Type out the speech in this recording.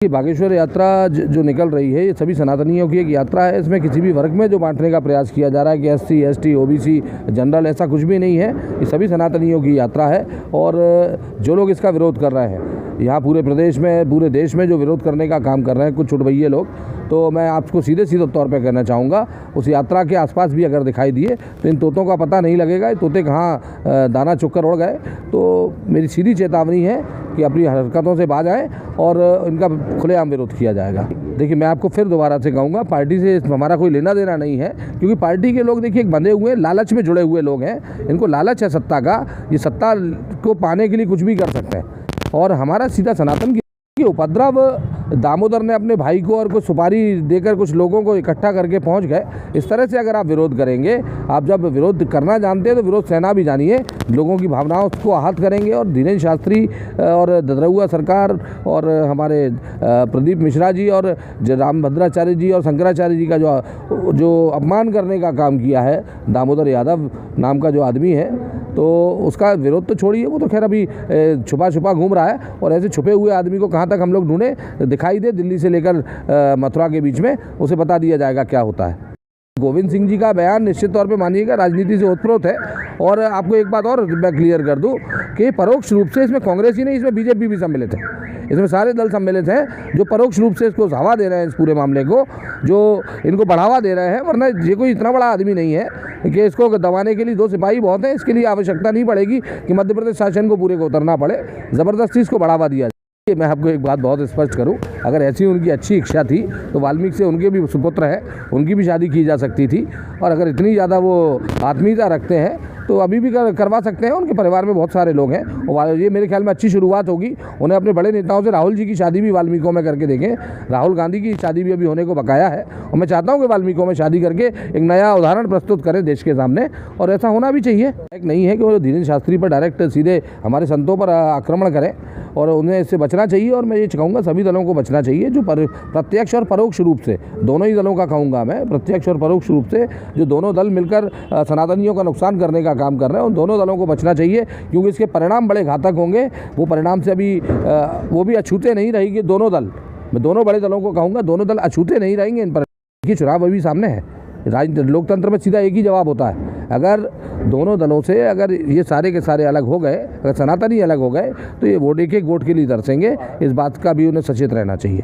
ये बागेश्वर यात्रा जो निकल रही है, ये सभी सनातनियों की एक यात्रा है। इसमें किसी भी वर्ग में जो बांटने का प्रयास किया जा रहा है कि एससी, एसटी, ओबीसी, जनरल, ऐसा कुछ भी नहीं है। ये सभी सनातनियों की यात्रा है और जो लोग इसका विरोध कर रहे हैं, यहाँ पूरे प्रदेश में, पूरे देश में जो विरोध करने का काम कर रहे हैं कुछ चुटभैये लोग, तो मैं आपको सीधे तौर पे कहना चाहूँगा, उस यात्रा के आसपास भी अगर दिखाई दिए तो इन तोतों का पता नहीं लगेगा, ये तोते कहाँ दाना चुगकर उड़ गए। तो मेरी सीधी चेतावनी है कि अपनी हरकतों से बाज आए और इनका खुलेआम विरोध किया जाएगा। देखिए, मैं आपको फिर दोबारा से कहूँगा, पार्टी से हमारा कोई लेना देना नहीं है, क्योंकि पार्टी के लोग देखिए एक बंधे हुए लालच में जुड़े हुए लोग हैं। इनको लालच है सत्ता का, ये सत्ता को पाने के लिए कुछ भी कर सकते हैं। और हमारा सीधा सनातन की उपद्रव, दामोदर ने अपने भाई को और कुछ सुपारी देकर कुछ लोगों को इकट्ठा करके पहुंच गए। इस तरह से अगर आप विरोध करेंगे, आप जब विरोध करना जानते हैं तो विरोध सहना भी जानिए। लोगों की भावनाओं को आहत करेंगे और धीरेन्द्र शास्त्री और ददरहुआ सरकार और हमारे प्रदीप मिश्रा जी और रामभद्राचार्य जी और शंकराचार्य जी का जो अपमान करने का काम किया है दामोदर यादव नाम का जो आदमी है, तो उसका विरोध तो छोड़िए, वो तो खैर अभी छुपा छुपा घूम रहा है। और ऐसे छुपे हुए आदमी को कहाँ तक हम लोग ढूंढें, दिखाई दे दिल्ली से लेकर मथुरा के बीच में, उसे बता दिया जाएगा क्या होता है। गोविंद सिंह जी का बयान निश्चित तौर पे मानिएगा राजनीति से ओतप्रोत है। और आपको एक बात और मैं क्लियर कर दूं कि परोक्ष रूप से इसमें कांग्रेस ही नहीं, इसमें बीजेपी भी सम्मिलित है। इसमें सारे दल सम्मिलित हैं जो परोक्ष रूप से इसको हवा दे रहे हैं, इस पूरे मामले को जो इनको बढ़ावा दे रहे हैं। वरना ये कोई इतना बड़ा आदमी नहीं है कि इसको दबाने के लिए 2 सिपाही बहुत हैं। इसके लिए आवश्यकता नहीं पड़ेगी कि मध्य प्रदेश शासन को पूरे को उतरना पड़े, ज़बरदस्ती इसको बढ़ावा दिया जाए। मैं आपको एक बात बहुत स्पष्ट करूं, अगर ऐसी उनकी अच्छी इच्छा थी तो वाल्मीकि से उनके भी सुपुत्र हैं, उनकी भी शादी की जा सकती थी। और अगर इतनी ज़्यादा वो आत्मीयता रखते हैं तो अभी भी करवा सकते हैं। उनके परिवार में बहुत सारे लोग हैं और ये मेरे ख्याल में अच्छी शुरुआत होगी। उन्हें अपने बड़े नेताओं से राहुल जी की शादी भी वाल्मीकियों में करके देखें। राहुल गांधी की शादी भी अभी होने को बकाया है और मैं चाहता हूँ कि वाल्मीकियों में शादी करके एक नया उदाहरण प्रस्तुत करें देश के सामने, और ऐसा होना भी चाहिए। एक नहीं है कि वो धीरेन्द्र शास्त्री पर डायरेक्ट सीधे हमारे संतों पर आक्रमण करें, और उन्हें इससे बचना चाहिए। और मैं ये कहूँगा सभी दलों को बचना चाहिए जो प्रत्यक्ष और परोक्ष रूप से, दोनों ही दलों का कहूँगा मैं, प्रत्यक्ष और परोक्ष रूप से जो दोनों दल मिलकर सनातनियों का नुकसान करने का काम कर रहे हैं, उन दोनों दलों को बचना चाहिए, क्योंकि इसके परिणाम बड़े घातक होंगे। वो परिणाम से अभी वो भी अछूते नहीं रहेंगे दोनों दल। मैं दोनों बड़े दलों को कहूँगा, दोनों दल अछूते नहीं रहेंगे इन पर। कि चुनाव अभी सामने है, लोकतंत्र में सीधा एक ही जवाब होता है। अगर दोनों दलों से अगर ये सारे के सारे अलग हो गए, अगर सनातनी अलग हो गए, तो ये वोट एक एक वोट के लिए तरसेंगे। इस बात का भी उन्हें सचेत रहना चाहिए।